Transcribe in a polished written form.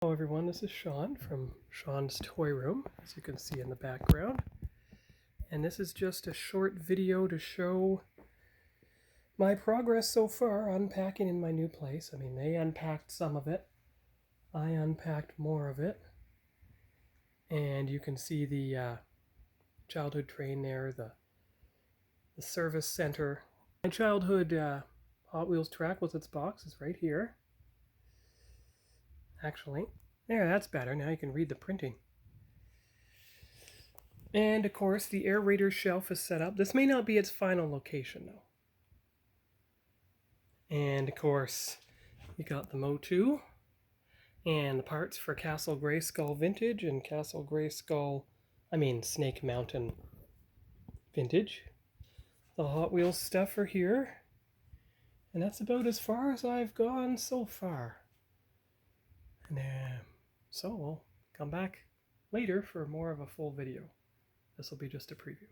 Hello everyone, this is Sean from Sean's Toy Room, as you can see in the background. And this is just a short video to show my progress so far unpacking in my new place. I mean, they unpacked some of it. I unpacked more of it. And you can see the childhood train there, the service center. My childhood Hot Wheels track with its box is right here. Actually, there, that's better. Now you can read the printing. And of course, the aerator shelf is set up. This may not be its final location though. And of course, you got the Motu and the parts for Castle Grayskull Vintage and Snake Mountain Vintage. The Hot Wheels stuff are here. And that's about as far as I've gone so far. And so we'll come back later for more of a full video. This will be just a preview.